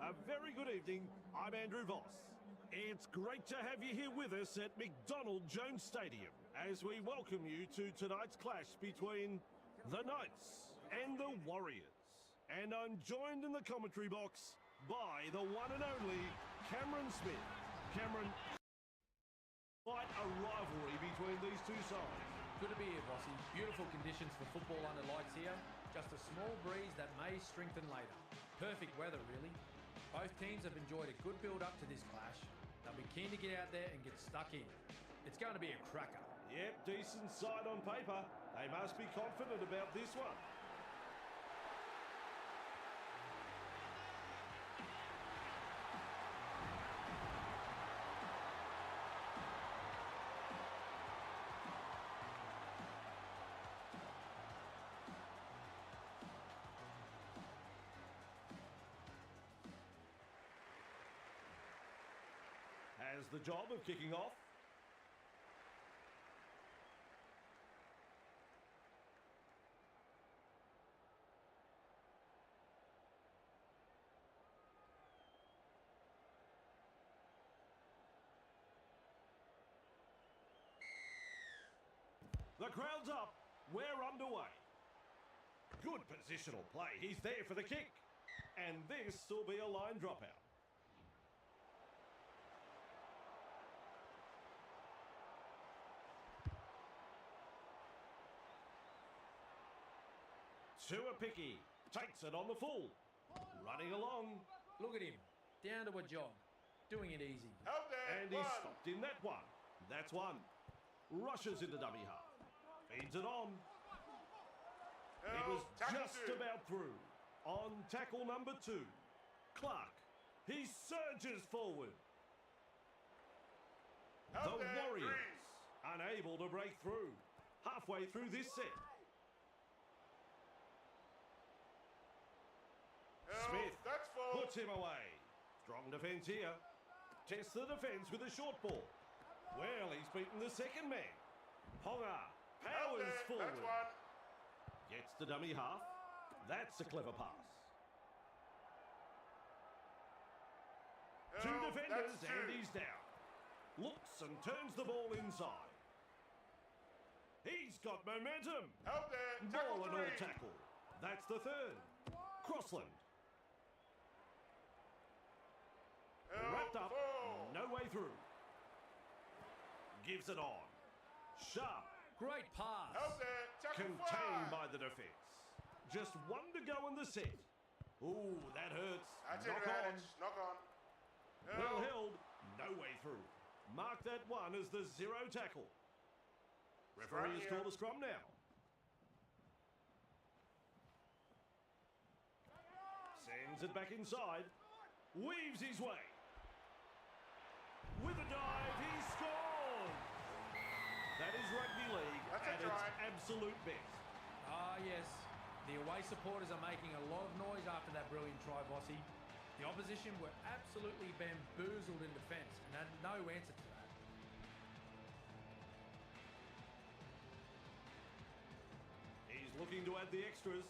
A very good evening. I'm Andrew Voss. It's great to have you here with us at McDonald Jones Stadium as we welcome you to tonight's clash between the Knights and the Warriors. And I'm joined in the commentary box by the one and only Cameron Smith. Cameron, quite a rivalry between these two sides. Good to be here, Bossy. Beautiful conditions for football under lights here. Just a small breeze that may strengthen later. Perfect weather, really. Both teams have enjoyed a good build-up to this clash. They'll be keen to get out there and get stuck in. It's going to be a cracker. Yep, decent side on paper. They must be confident about this one. Has the job of kicking off. The crowd's up. We're underway. Good positional play. He's there for the kick. And this will be a line dropout. Tuapiki takes it on the full. Running along. Look at him. Down to a jog. Doing it easy. And he's stopped in that one. That's one. Rushes into dummy half. Feeds it on. It was just about through. On tackle number 2. Clark. He surges forward. The Warriors unable to break through. Halfway through this set. Smith puts him away. Strong defence here. Tests the defence with a short ball. Well, he's beaten the second man. Ponga powers forward. Gets the dummy half. That's a clever pass. Two defenders and he's down. Looks and turns the ball inside. He's got momentum. Ball and all tackle. That's the third. Crossland. Wrapped up, no way through. Gives it on. Sharp. Great pass. Contained by the defence. Just one to go in the set. Ooh, that hurts. Knock on. Well held, no way through. Mark that one as the 0 tackle. Referee has called a scrum now. Sends it back inside. Weaves his way. With a dive, he scores! That is rugby league at its absolute best. Ah, yes. The away supporters are making a lot of noise after that brilliant try, Bossy. The opposition were absolutely bamboozled in defence and had no answer to that. He's looking to add the extras.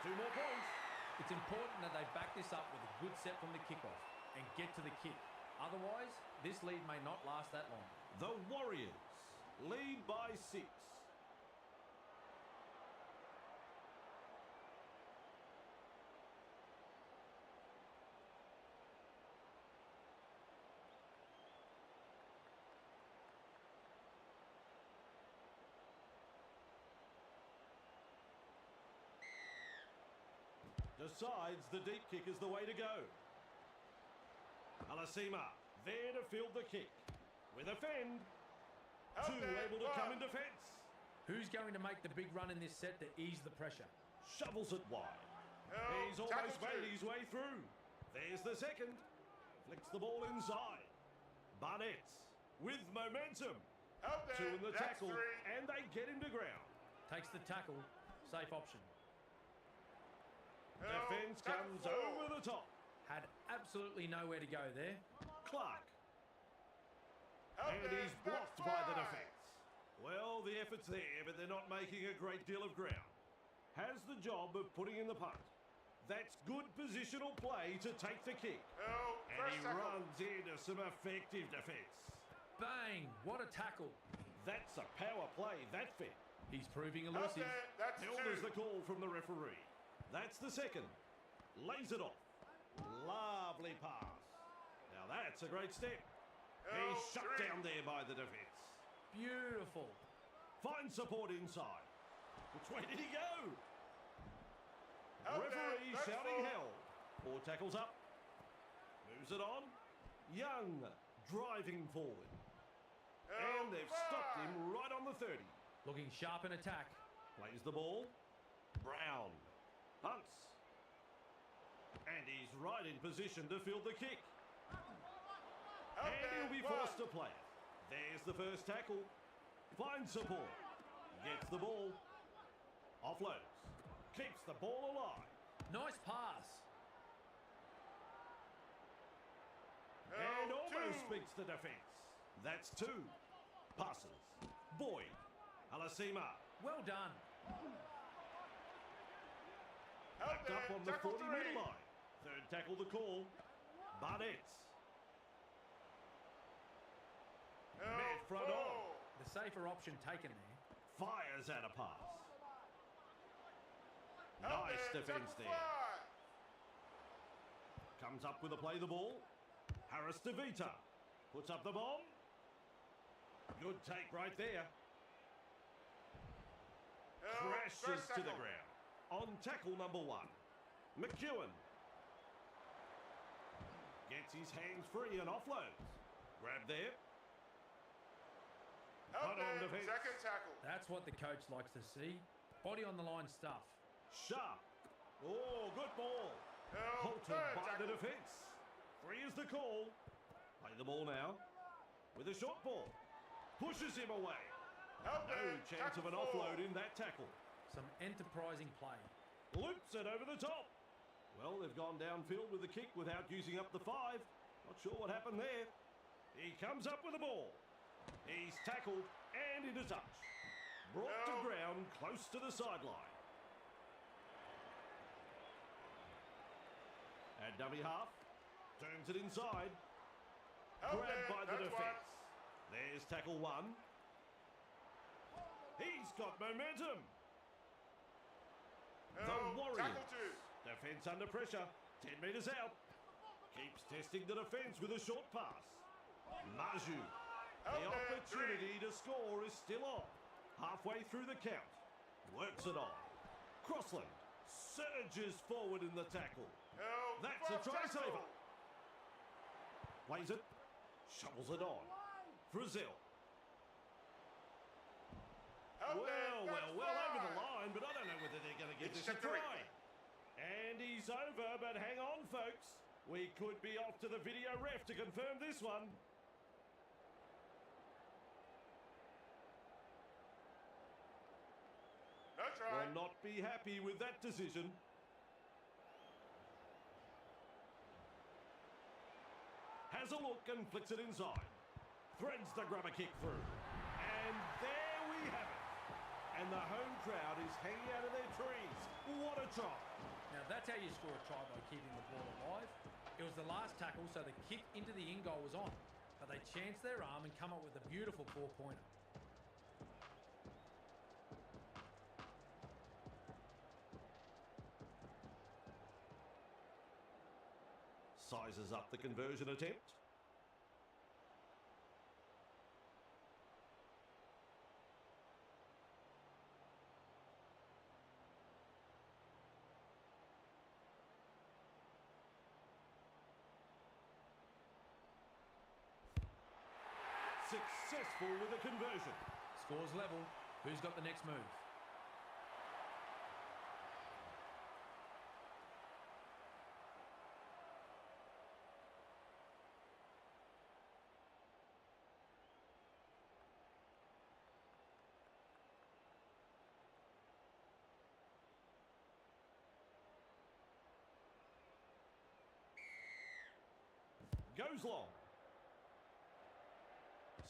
Two more points. It's important that they back this up with a good set from the kickoff and get to the kick. Otherwise, this lead may not last that long. The Warriors lead by 6. Decides the deep kick is the way to go. Alasima there to field the kick. With a fend. Two able to come in defence. Who's going to make the big run in this set to ease the pressure? Shovels it wide. He's almost made his way through. There's the second. Flicks the ball inside. Barnett with momentum. Two in the tackle and they get him to ground. Takes the tackle. Safe option. Defence comes over the top. Had Absolutely nowhere to go there. Clark. Out And there, he's blocked by the that's defence. Well, the effort's there, but they're not making a great deal of ground. Has the job of putting in the punt. That's good positional play to take the kick. Help, And first he tackle. runs into some effective defence. Bang! What a tackle. That's a power play, that fit. He's proving Out elusive. there, that's Held two. as the call from the referee. That's the second. Lays it off. Lovely pass. Now that's a great step. Help, He's shut three. down there by the defence. Beautiful. Finds support inside. Which way did he go? Out there, Referee that's shouting four. hell. 4 tackles up. Moves it on. Young driving forward. Help, And they've five. stopped him right on the 30. Looking sharp in attack. Plays the ball. Brown. Hunts. And he's right in position to field the kick. Out And there, he'll be one. forced to play it. There's the first tackle. Finds support. Gets the ball. Offloads. Keeps the ball alive. Nice pass. And Help, almost two. beats the defence. That's 2. Passes. Boyd. Alasima. Well done. Out Backed up there, on the tackle 40 three. metre line. Third tackle the call. Barnett's. Help, Mid front four. on. The safer option taken there. Fires out a pass. Out Nice there, defence tackle there. five. Comes up with a play the ball. Harris to Vita. Puts up the bomb. Good take right there. Help, Crashes first to the tackle. ground. On tackle number 1. McEwen. Gets his hands free and offloads. Grab there. Out Hold on, there, defence. second tackle. That's what the coach likes to see. Body on the line stuff. Sharp. Oh, good ball. Help, Halted third by the tackle. defence. 3 is the call. Play the ball now. With a short ball. Pushes him away. Out No there, chance of tackle an four. offload in that tackle. Some enterprising play. Loops it over the top. Well, they've gone downfield with the kick without using up the 5. Not sure what happened there. He comes up with the ball. He's tackled and into touch. Brought to No. ground close to the sideline. At dummy half. Turns it inside. Out Grabbed there, by the that's defence. There's tackle 1. He's got momentum. one. The Help, Warriors. tackle two. Defence under pressure. 10 metres out. Keeps testing the defence with a short pass. Maju. Out The there, opportunity to score is still on. Halfway through the count. Works it on. Crossland surges forward in the tackle. Help, That's a fourth try tackle. saver. Plays it. Shovels it on. Brazil. Out Well, there, well, that's well over the five. line, but I don't know whether they're going to give It's this a a three. try. And he's over, but hang on, folks. We could be off to the video ref to confirm this one. No try. Will not be happy with that decision. Has a look and flicks it inside. Threads the grubber kick through. And there we have it. And the home crowd is hanging out of their trees. What a try. Now that's how you score a try, by keeping the ball alive. It was the last tackle, so the kick into the in goal was on. But they chanced their arm and come up with a beautiful 4-pointer. Sizes up the conversion attempt. Successful with a conversion. Scores level. Who's got the next move? Goes long.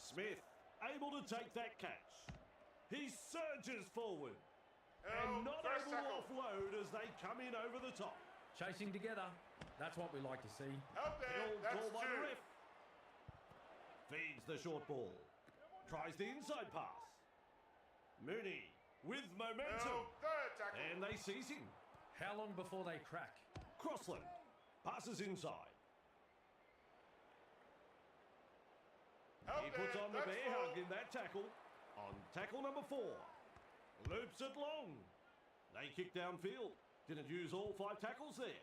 Smith able to take that catch. He surges forward. And not First able to tackle. offload as they come in over the top. Chasing together. That's what we like to see. Help there. Held That's ball by the 2. ref. Feeds the short ball. Tries the inside pass. Mooney with momentum. Third tackle. And they seize him. How long before they crack? Crossland passes inside. Help He puts there. on the That's bear 4. hug in that tackle. On tackle number 4. Loops it long. They kick downfield. Didn't use all 5 tackles there.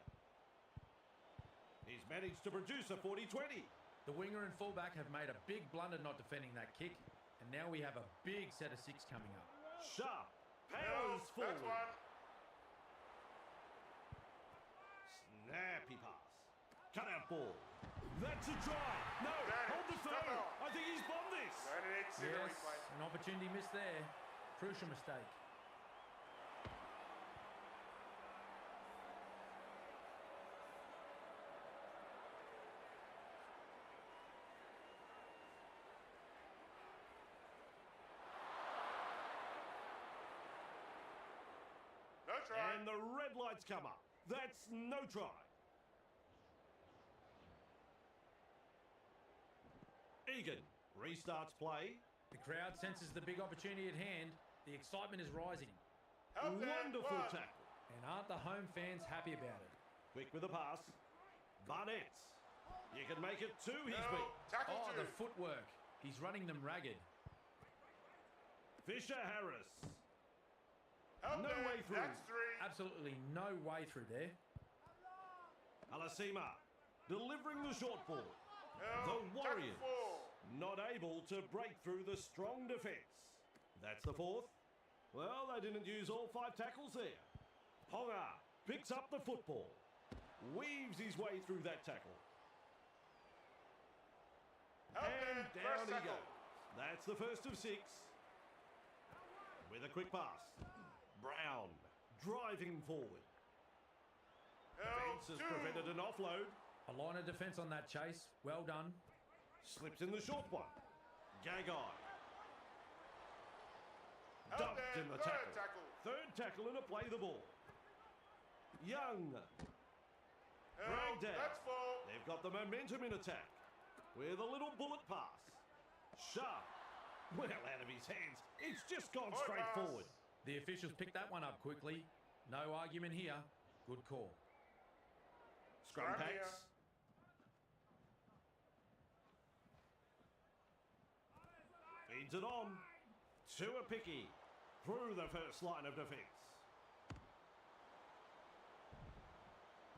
He's managed to produce a 40-20. The winger and fullback have made a big blunder not defending that kick, and now we have a big set of 6 coming up. Sharp powers forward. That's 1. Snappy pass. Cut out ball. That's a try. No, Damn, hold the stop phone. it. I think he's bombed this. And it's in the Yes, replay. an opportunity missed there. Crucial mistake. No try. And the red lights come up. That's no try. Egan restarts play. The crowd senses the big opportunity at hand. The excitement is rising. Help there. Wonderful 1. tackle. And aren't the home fans happy about it? Quick with the pass. Barnett. You can make it 2. He's No. beat. Tackle Oh, 2. the footwork. He's running them ragged. Fisher Harris. Help no there. way through. That's 3. Absolutely no way through there. Alasima delivering the short ball. No. The Warriors Tackle 4. not able to break through the strong defence. That's the 4th. Well, they didn't use all 5 tackles there. Ponga picks up the football. Weaves his way through that tackle. Help And there. down First he tackle. goes. That's the first of 6. With a quick pass. Brown driving forward. Defence has 2. prevented an offload. A line of defence on that chase. Well done. Slips in the short one. Gagai. Help Dumped there. in the Third tackle. tackle. Third tackle and a play the ball. Young. Help. Dragged down. That's 4. They've got the momentum in attack. With a little bullet pass. Sharp. Well out of his hands. It's just gone Forward straight pass. forward. The officials picked that one up quickly. No argument here. Good call. Scrum Scrum packs. here. Feeds it on. Tuapicky through the first line of defence.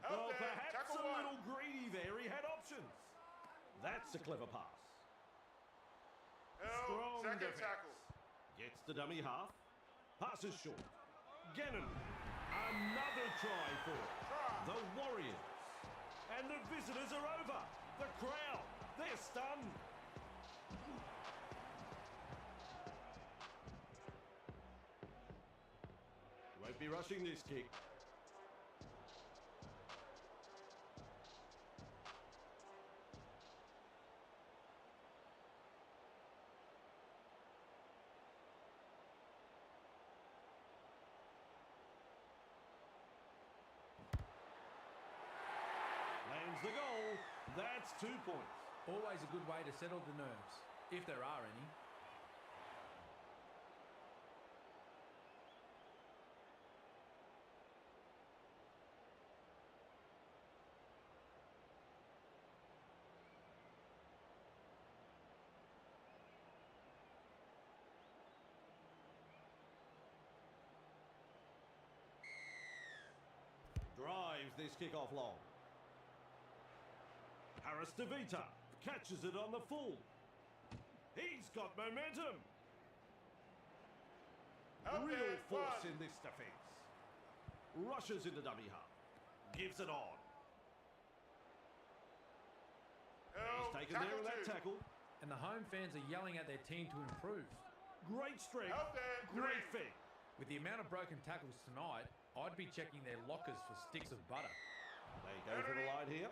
Help Well, there. perhaps Tackle a 1. little greedy there. He had options. That's a clever pass. Help. Strong Second defence. tackle. Gets the dummy half. Passes short. Gannon. Another try for Try. the Warriors. And the visitors are over. The crowd, they're stunned. Won't be rushing this kick. Lands the goal. That's 2 points. Always a good way to settle the nerves, if there are any. Drives this kick off long. Harris DeVita catches it on the full. He's got momentum. Help Real there. force 1. in this defence. Rushes into dummy half. Gives it on. He's Help. taken there in that 2. tackle. And the home fans are yelling at their team to improve. Great strength. Help there. Great 3. feet. With the amount of broken tackles tonight, I'd be checking their lockers for sticks of butter. They go for the line here.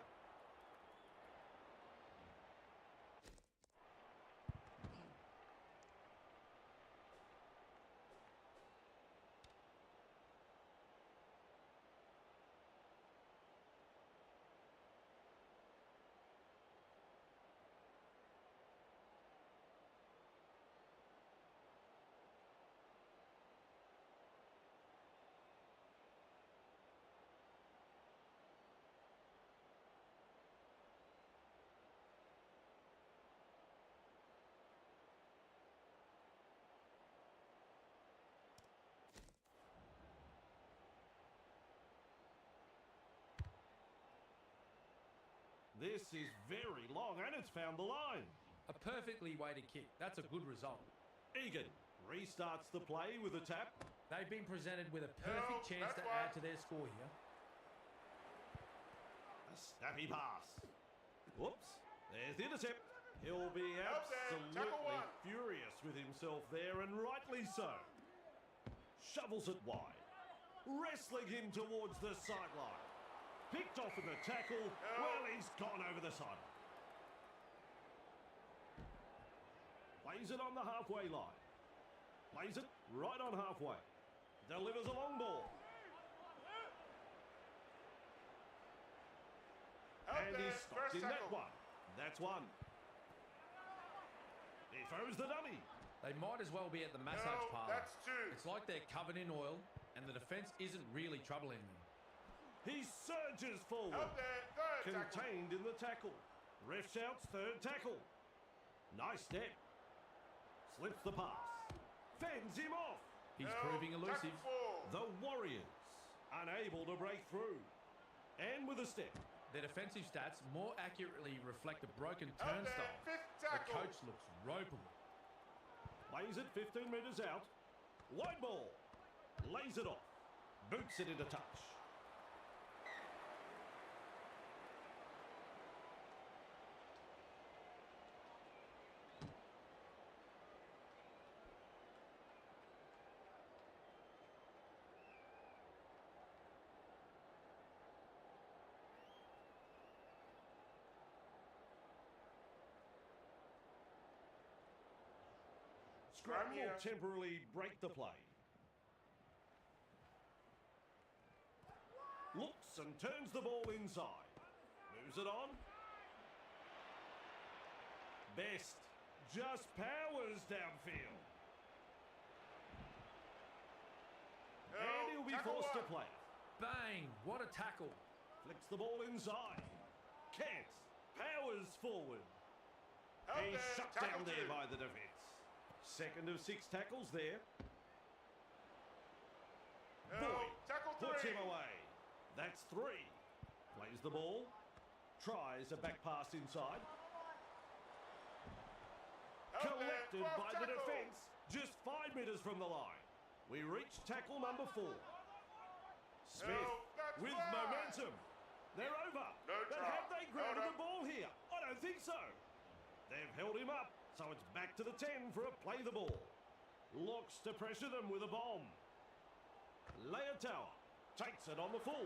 This is very long and it's found the line. A perfectly weighted kick. That's a good result. Egan restarts the play with a tap. They've been presented with a perfect chance to add to their score here. A snappy pass. Whoops. There's the intercept. He'll be absolutely furious with himself there, and rightly so. Shovels it wide. Wrestling him towards the sideline. Picked off in the tackle. Well, he's gone over the sideline. Plays it on the halfway line. Plays it right on halfway. Delivers a long ball. And he stops in that one. That's one. He throws the dummy. They might as well be at the massage parlour. That's two. It's like they're covered in oil and the defence isn't really troubling them. He surges forward. Out there, third tackle. Contained in the tackle. Ref shouts third tackle. Nice step. Slips the pass. Fends him off. He's proving elusive. The Warriors unable to break through. And with a step. Their defensive stats more accurately reflect a broken Out there, turnstile. fifth The tackle. coach looks ropeable. Lays it 15 metres out. Wide ball. Lays it off. Boots it into touch. Scrum will temporarily break the play. Looks and turns the ball inside. Moves it on. Best just powers downfield. And he'll be forced to play. Bang! What a tackle. Flicks the ball inside. Can't. Powers forward. He's shut down there by the defence. Second of 6 tackles there. Boyd puts him away. That's 3. Plays the ball. Tries a back pass inside. Collected by the defence. Just 5 metres from the line. We reach tackle number 4. Smith with momentum. They're over. But have they grounded the ball here? I don't think so. They've held him up. So it's back to the 10 for a play the ball. Looks to pressure them with a bomb. Leotower takes it on the full.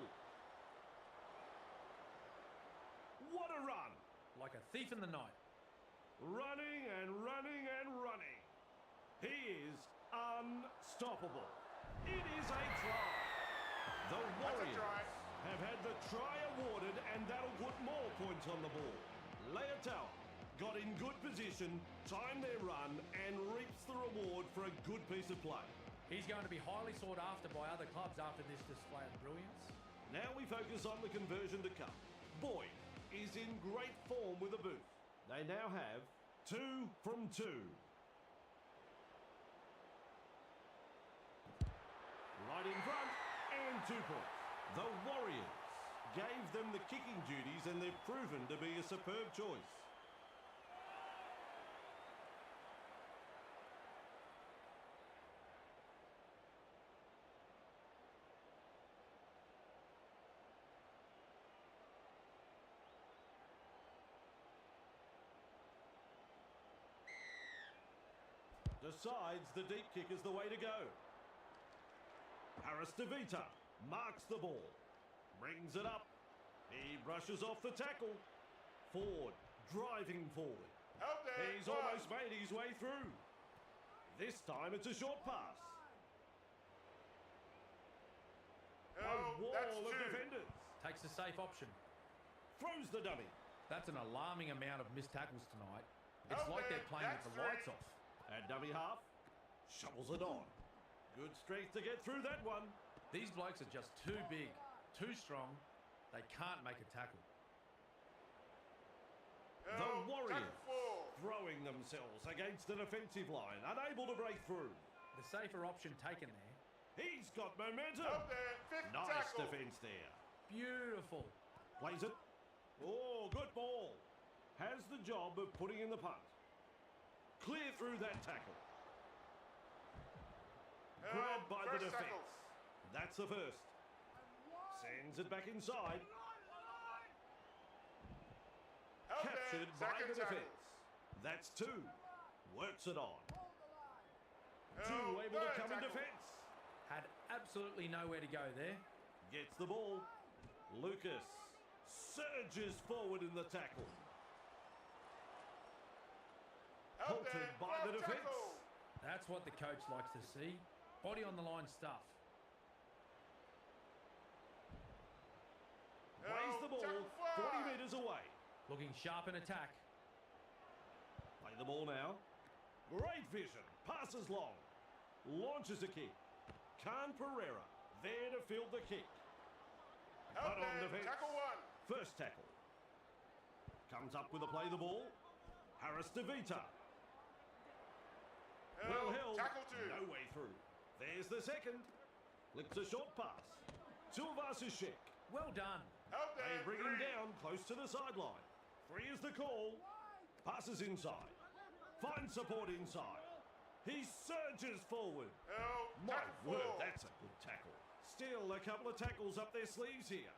What a run. Like a thief in the night. Running and running and running. He is unstoppable. It is a try. The Warriors have had the try awarded, and that'll put more points on the board. Leotower got in good position, timed their run, and reaps the reward for a good piece of play. He's going to be highly sought after by other clubs after this display of brilliance. Now we focus on the conversion to come. Boyd is in great form with a boot. They now have 2 from 2. Right in front, and 2 points. The Warriors gave them the kicking duties, and they've proven to be a superb choice. Decides the deep kick is the way to go. Harris DeVita marks the ball. Brings it up. He brushes off the tackle. Ford driving forward. He's almost made his way through. This time it's a short pass. A wall of defenders. Takes a safe option. Throws the dummy. That's an alarming amount of missed tackles tonight. It's like they're playing with the lights off. And dummy half. Shovels it on. Good strength to get through that one. These blokes are just too big, too strong. They can't make a tackle. The Warriors throwing themselves against the defensive line, unable to break through. The safer option taken there. He's got momentum. Nice defence there. Beautiful. Plays it. Oh, good ball. Has the job of putting in the punt. Clear through that tackle. Grabbed by the defence. Tackle. That's the first. Sends it back inside. Captured by the defence. That's two. Works it on. Two able to come in defence. Had absolutely nowhere to go there. Gets the ball. Lucas surges forward in the tackle. Halted by the defence. That's what the coach likes to see. Body on the line stuff. Weighs the ball 40 metres away. Looking sharp in attack. Play the ball now. Great vision. Passes long. Launches a kick. Khan Pereira there to field the kick. But on defence. Tackle one. First tackle. Comes up with a play the ball. Harris to Vita. Well held. Tackle two. No way through. There's the second. Flicks a short pass. Silvasishek. Well done. They bring him down close to the sideline. 3 is the call. Passes inside. Finds support inside. He surges forward. My word, that's a good tackle. Still a couple of tackles up their sleeves here.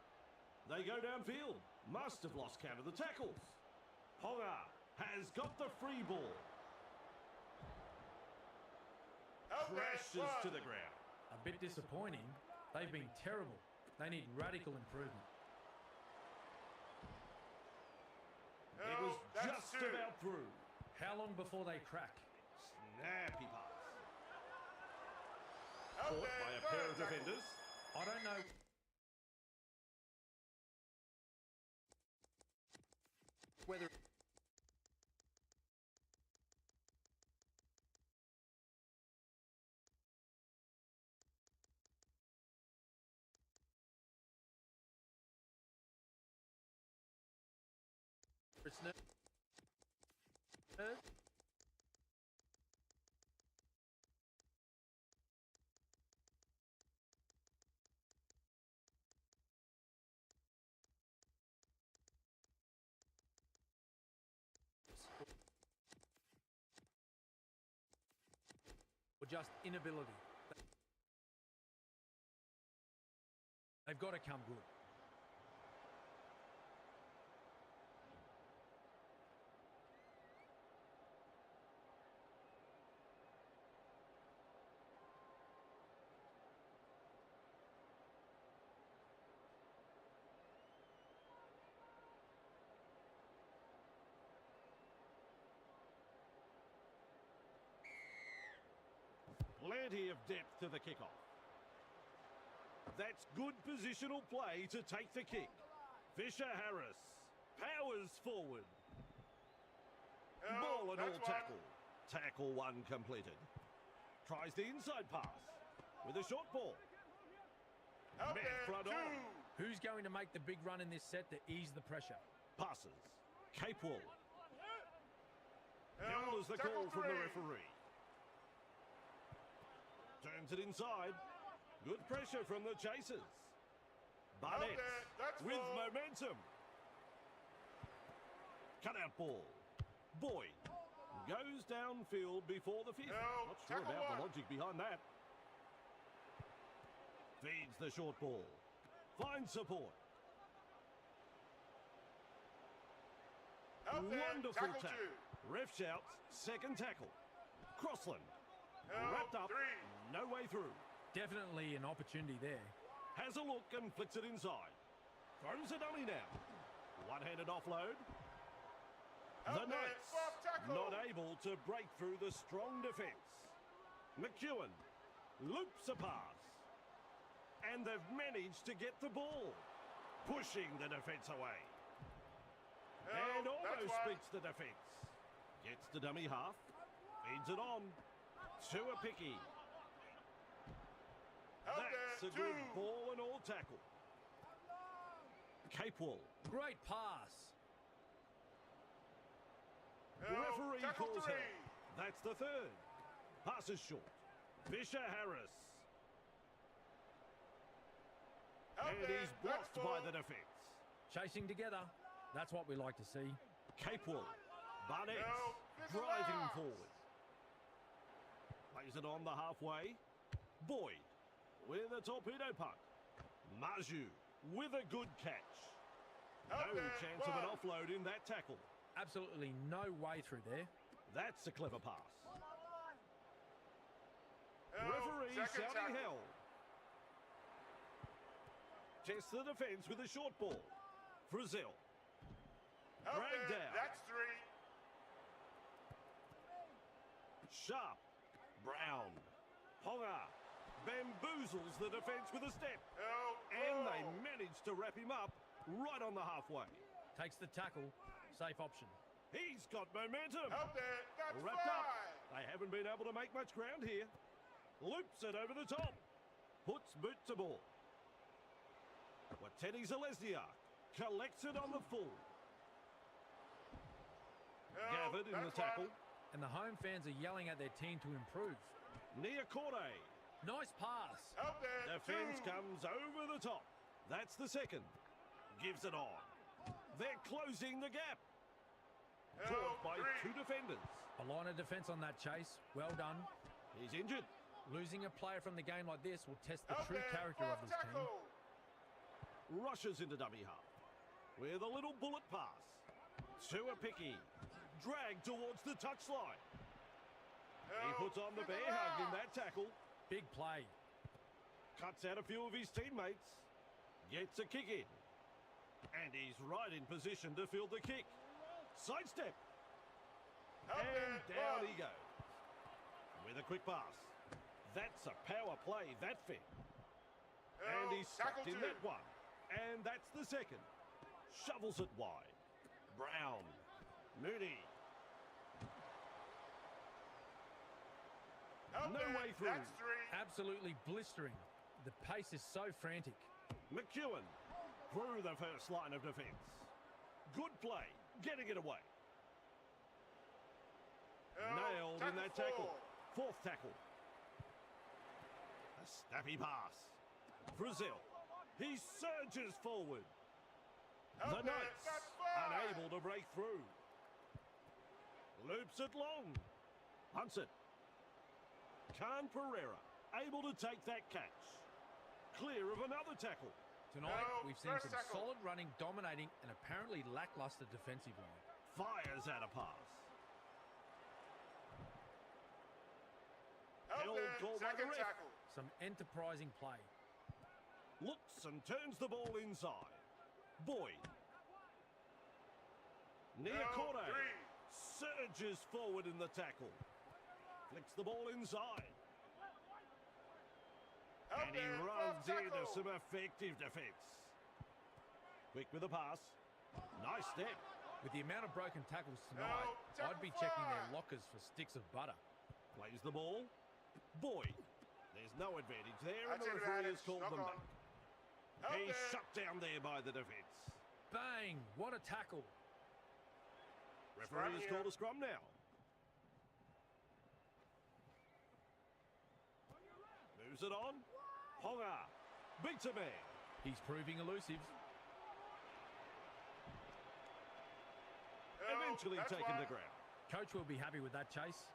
They go downfield. Must have lost count of the tackles. Ponga has got the free ball. Crashes to the ground. A bit disappointing. They've been terrible. They need radical improvement. It was just about through. How long before they crack? Snappy pass. Caught by a pair of defenders. I don't know. Whether it's no. Or just inability. They've got to come good. Plenty of depth to the kickoff. That's good positional play to take the kick. Fisher Harris powers forward. Ball and all tackle. Tackle one completed. Tries the inside pass with a short ball. Met front on. Who's going to make the big run in this set to ease the pressure? Passes. Capewell. Nil is the call from the referee. Turns it inside. Good pressure from the chasers. Barnett with momentum. Cutout ball. Boyd goes downfield before the fifth. Not sure about the logic behind that. Feeds the short ball. Finds support. Wonderful tackle. Ref shouts, second tackle. Crossland. Wrapped up. No way through. Definitely an opportunity there. Has a look and flicks it inside. Throws a dummy now. One-handed offload. The Knights not able to break through the strong defence. McEwen loops a pass. And they've managed to get the ball. Pushing the defence away. And almost beats the defence. Gets the dummy half. Feeds it on. To a picky. That's a good ball and all tackle. Capewell. Great pass. Referee calls him. That's the third. Pass is short. Fisher Harris. And he's blocked by the defence. Chasing together. That's what we like to see. Capewell. Barnett. No, Driving disallowed. forward. Plays it on the halfway. Boyd with a torpedo punt. Maju with a good catch. No Out there, chance of an one. offload in that tackle. Absolutely no way through there. That's a clever pass. Held. Referee Second shouting tackle. hell. Tests the defence with a short ball. Frizzell. Out Dragged there. out. That's 3. Sharp. Brown. Honga bamboozles the defence with a step. Held. And they Ball. manage to wrap him up right on the halfway. Takes the tackle. Safe option. He's got momentum. Out there. That's Wrapped 5. up. They haven't been able to make much ground here. Loops it over the top. Puts boot to ball. Teddy Zalesniak collects it on the full. Held. Gathered in the That's tackle. 1. And the home fans are yelling at their team to improve. Niakorde. Nice pass. Out there. Defence 2. comes over the top. That's the second. Gives it on. They're closing the gap. Held. Caught by 3. 2 defenders. A line of defence on that chase. Well done. He's injured. Losing a player from the game like this will test the Out true there. character of Off this team. tackle. Rushes into dummy half. With a little bullet pass. To a picky. Dragged towards the touchline. He Held. puts on the bear hug in that tackle. Big play. Cuts out a few of his teammates. Gets a kick in. And he's right in position to field the kick. Sidestep. Out And there. down 1. he goes. With a quick pass. That's a power play, that fit. And Held. he's stuck Tackle in 2. that one. And that's the second. Shovels it wide. Brown. Mooney. Out No there. way through. That's 3. Absolutely blistering. The pace is so frantic. McEwen. Through the first line of defence. Good play. Getting it away. Held. Nailed in that tackle. 4. Fourth tackle. A snappy pass. Brazil. He surges forward. Out The there. Knights That's 5. unable to break through. Loops it long. Hunts it. Khan Pereira able to take that catch. Clear of another tackle. Tonight, No, we've seen first some tackle. solid running, dominating, and apparently lackluster defensively. Fires out a pass. Out Held there. call by the Second ref. tackle. Some enterprising play. Looks and turns the ball inside. Boyd. Niakorde Held. 3. surges forward in the tackle. Flicks the ball inside. Out And he there. runs Fourth into tackle. some effective defence. Quick with a pass. Nice step. With the amount of broken tackles tonight, No, I'd be tackle checking their 5. lockers for sticks of butter. Plays the ball. Boyd. There's no advantage there, and That's the referee has advantage. called Knock them on. back. Out He's there. shut down there by the defence. Bang! What a tackle. Referee has here. called a scrum now. Moves it on. Honga beats a man. He's proving elusive. Held. Eventually That's taken 1. to ground. Coach will be happy with that chase.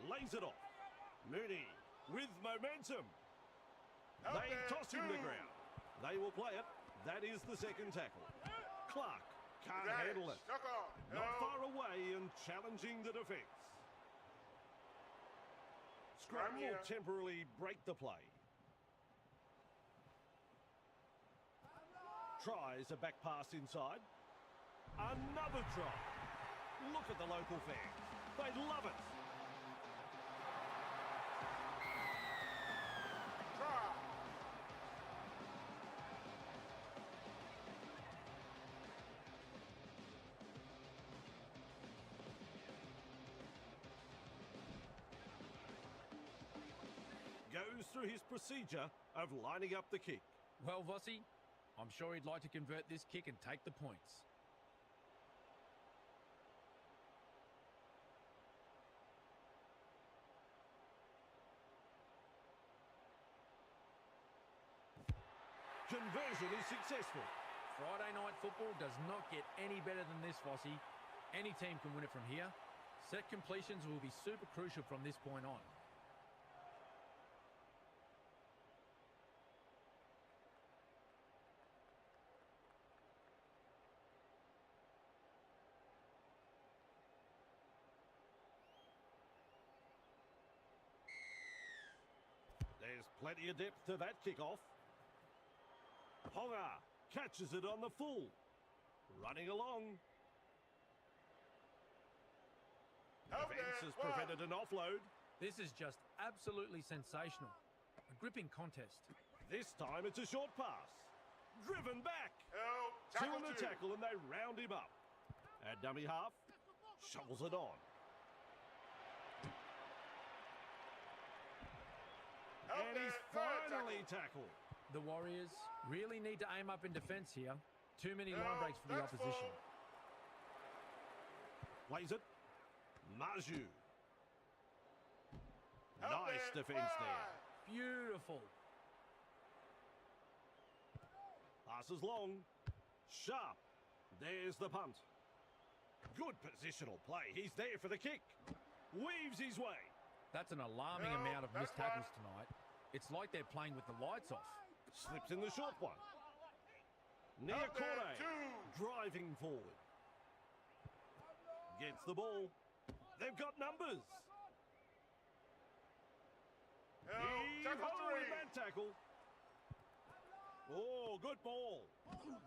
Lays it off. Mooney with momentum. Out They there. toss him to 2. ground. They will play it. That is the second tackle. Clark can't Advantage. handle it. Knock on. Not Held. far away and challenging the defence. Scrum Scrum will here. temporarily break the play. Tries a back pass inside. Another try. Look at the local fans. They love it. Try. Goes through his procedure of lining up the kick. Well, Vossi, I'm sure he'd like to convert this kick and take the points. Conversion is successful. Friday night football does not get any better than this, Vossi. Any team can win it from here. Set completions will be super crucial from this point on. There's plenty of depth to that kickoff. Honga catches it on the full. Running along. Defence has prevented an offload. This is just absolutely sensational. A gripping contest. This time it's a short pass. Driven back. Two in the tackle and they round him up. At dummy half, shovels it on. And he's finally tackled. The Warriors really need to aim up in defence here. Too many line breaks for the opposition. Plays it. Maju. Nice defence there. Beautiful. Passes long. Sharp. There's the punt. Good positional play. He's there for the kick. Weaves his way. That's an alarming amount of missed tackles tonight. It's like they're playing with the lights off. Slips in the short one. Niakore driving forward. Gets the ball. They've got numbers. Heave-ho in that tackle. Oh, good ball.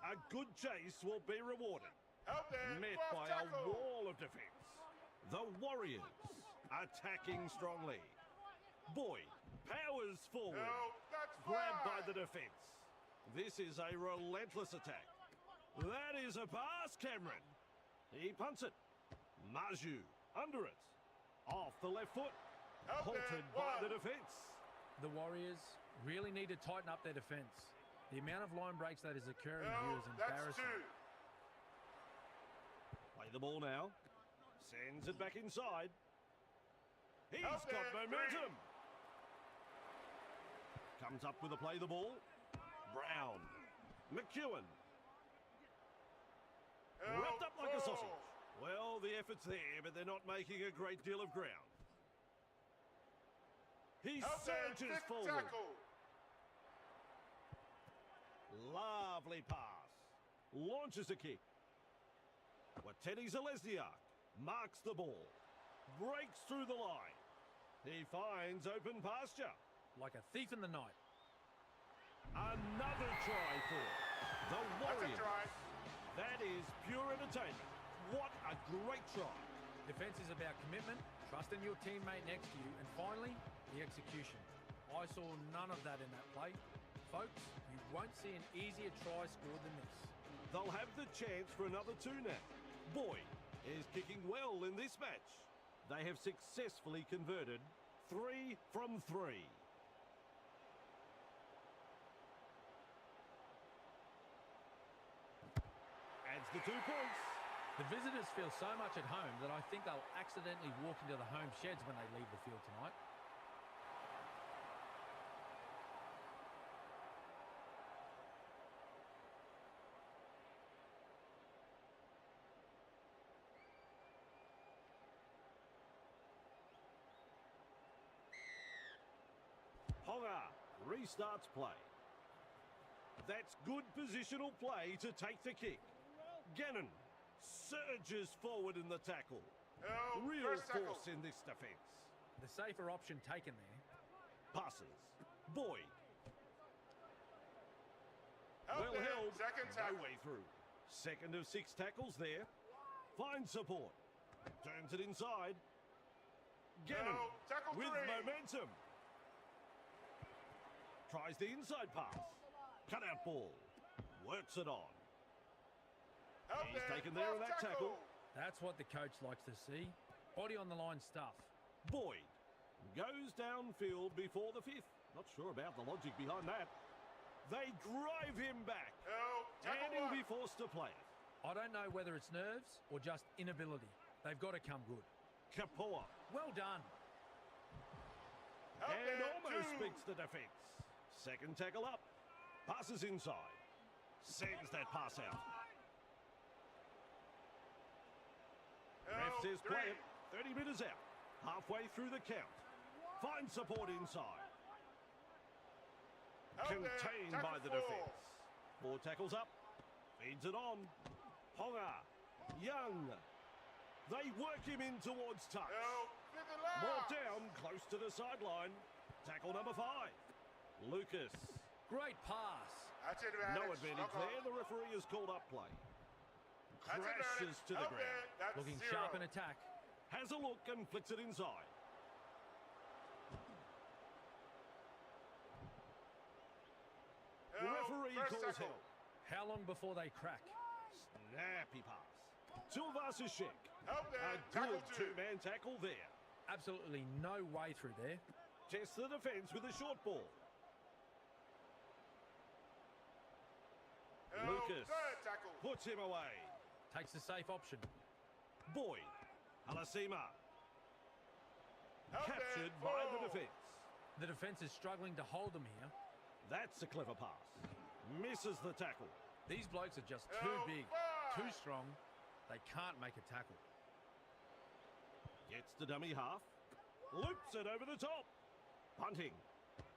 A good chase will be rewarded. Met by a wall of defence. The Warriors attacking strongly. Boyd powers forward. Grabbed by the defence. This is a relentless attack. That is a pass, Cameron. He punts it. Maju under it. Off the left foot. Halted by the defence. The Warriors really need to tighten up their defence. The amount of line breaks that is occurring here is embarrassing. Play the ball now. Sends it back inside. He's got momentum. Comes up with a play the ball. Brown. McEwen. Wrapped up like a sausage. Well, the effort's there, but they're not making a great deal of ground. He surges forward. Lovely pass. Launches a kick. Wateni Zalesniak marks the ball. Breaks through the line. He finds open pasture. Like a thief in the night. Another try for the Warriors. That is pure entertainment. What a great try. Defence is about commitment, trusting your teammate next to you, and finally, the execution. I saw none of that in that play. Folks, you won't see an easier try scored than this. They'll have the chance for another two now. Boyd is kicking well in this match. They have successfully converted 3 from 3. Adds the 2 points. The visitors feel so much at home that I think they'll accidentally walk into the home sheds when they leave the field tonight. Honga restarts play. That's good positional play to take the kick. Gannon surges forward in the tackle. Real force in this defence. The safer option taken there. Passes. Boyd. Well held. No way through. Second of 6 tackles there. Finds support. Turns it inside. Gannon with momentum. Tries the inside pass. Cut out ball. Works it on. He's taken there in that tackle. That's what the coach likes to see. Body on the line stuff. Boyd goes downfield before the 5th. Not sure about the logic behind that. They drive him back. And he'll be forced to play it. I don't know whether it's nerves or just inability. They've got to come good. Kapoor. Well done. And almost beats the defence. Second tackle up. Passes inside. Sends that pass out. Ref Held says three. play it. 30 metres out. Halfway through the count. Finds support inside. Held there. Contained Tackle by the four. defence. 4 tackles up. Feeds it on. Ponga. Young. They work him in towards touch. Held fifth and last. Brought down close to the sideline. Tackle number 5. Lucas. Great pass. That's advantage. No advantage Knock on. there. The referee has called up play. That's Crashes advantage. to the Held ground. there. That's Looking 0. sharp in attack. Has a look and flicks it inside. Held. Referee First calls tackle. held. How long before they crack? Snappy pass. Silvasicek. Held there. A Tackle good 2. two-man tackle there. Absolutely no way through there. Tests the defence with a short ball. Held. Lucas. Third tackle. Puts him away. Takes the safe option. Boyd. Halasima. Held there. Captured by the Four. defence. The defence is struggling to hold them here. That's a clever pass. Misses the tackle. These blokes are just too Held big, five. too strong. They can't make a tackle. Gets the dummy half. Loops it over the top. Punting.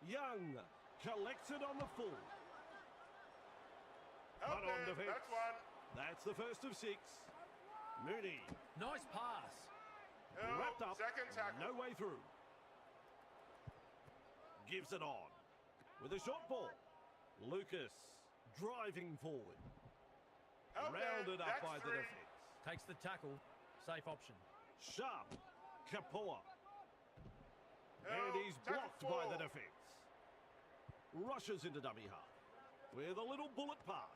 Young. Collects it on the full. Held But on there. defence. That's 1. That's the first of 6. Mooney. Nice pass. Held. Wrapped up. Second tackle. No way through. Gives it on. With a short ball. Lucas. Driving forward. Held there. Rounded up That's by the 3. defence. Takes the tackle. Safe option. Sharp. Kapoa. And Held. he's Tackle blocked by 4. the defence. Rushes into dummy half. With a little bullet pass.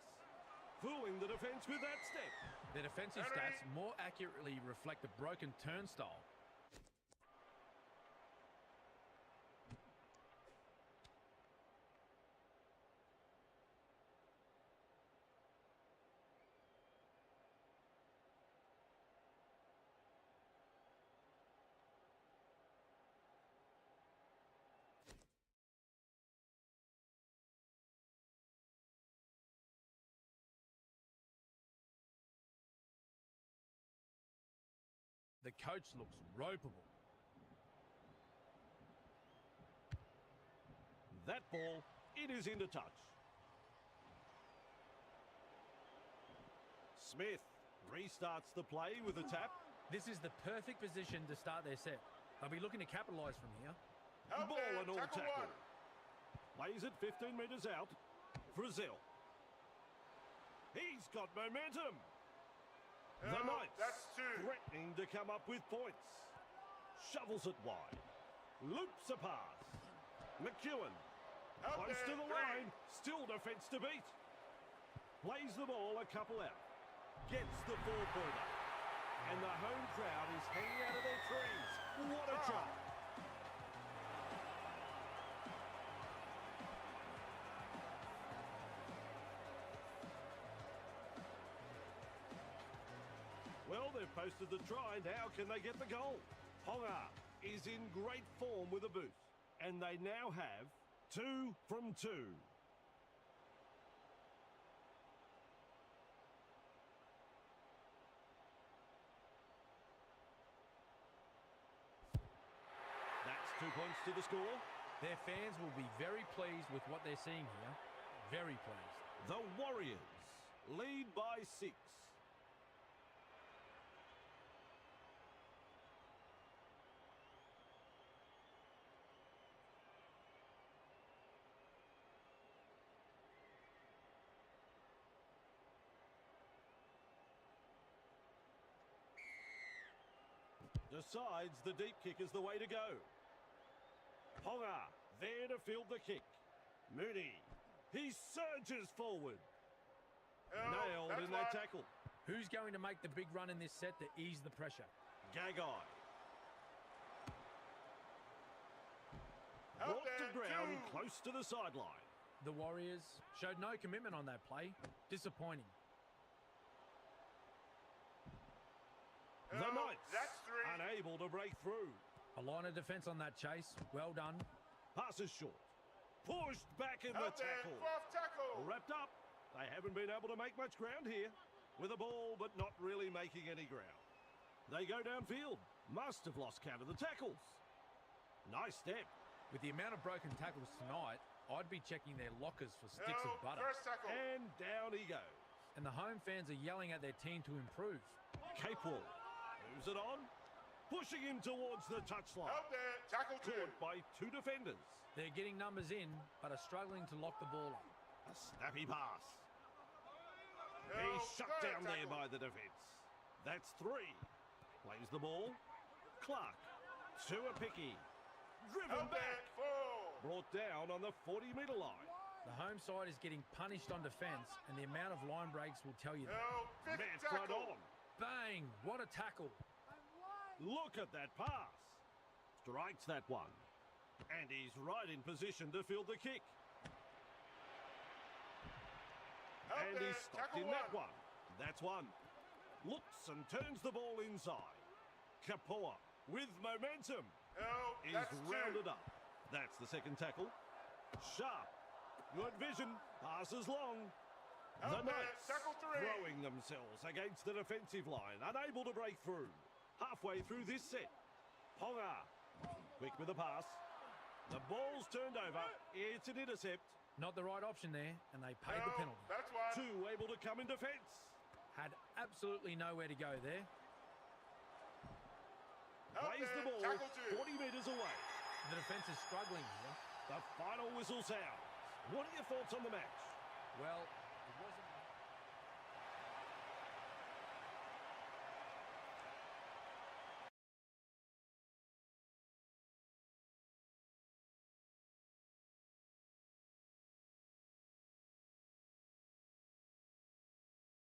Fooling the defence with that step. Their defensive Henry. stats more accurately reflect a broken turnstile. The coach looks ropeable. That ball, it is into touch. Smith restarts the play with a tap. This is the perfect position to start their set. They'll be looking to capitalise from here. Held Ball there. and all Tackle tackle. 1. Plays it 15 metres out. Brazil. He's got momentum. The Held. Knights That's 2. threatening to come up with points. Shovels it wide. Loops a pass. McEwen. Held Close there. to the 3. line. Still defence to beat. Plays the ball a couple out. Gets the 4-pointer. And the home crowd is hanging out of their trees. What a try. Well, they've posted the try. Now can they get the goal? Ponga is in great form with a boost. And they now have 2 from 2. That's 2 points to the score. Their fans will be very pleased with what they're seeing here. Very pleased. The Warriors lead by 6. Decides the deep kick is the way to go. Ponga there to field the kick. Mooney, he surges forward. Held. Nailed That's in that 1. tackle. Who's going to make the big run in this set to ease the pressure? Gagai. Held Brought to there. ground 2. close to the sideline. The Warriors showed no commitment on that play. Disappointing. The Held. Knights That's 3. unable to break through. A line of defence on that chase. Well done. Passes short. Pushed back in the Held there. tackle. 4th tackle. Wrapped up. They haven't been able to make much ground here. With a ball, but not really making any ground. They go downfield. Must have lost count of the tackles. Nice step. With the amount of broken tackles tonight, I'd be checking their lockers for sticks of butter. First tackle. And down he goes. And the home fans are yelling at their team to improve. Capewell moves it on. Pushing him towards the touchline. Out there. Tackle 2. Caught by 2 defenders. They're getting numbers in, but are struggling to lock the ball up. A snappy pass. No, He's shut third down there tackle. by the defence. That's 3. Plays the ball. Clark. To a picky. Driven Out there. back. Full. Brought down on the 40-metre line. The home side is getting punished on defence, and the amount of line breaks will tell you that. No. Fifth Man front tackle. on. Bang! What a tackle. Look at that pass. Strikes that one. And he's right in position to field the kick. Out And there. he's stopped Tackle in 1. that one. That's one. Looks and turns the ball inside. Kapoa with momentum. No. Is That's 2. rounded up. That's the second tackle. Sharp. Good vision. Passes long. The Out there. Knights Tackle 3. throwing themselves against the defensive line. Unable to break through. Halfway through this set. Ponga. Quick with the pass. The ball's turned over. It's an intercept. Not the right option there, and they paid the No, penalty. that's 1. 2 able to come in defence. Had absolutely nowhere to go there. Out Plays the there. ball Tackle 2. 40 metres away. The defence is struggling here. The final whistle sounds. What are your thoughts on the match? Well,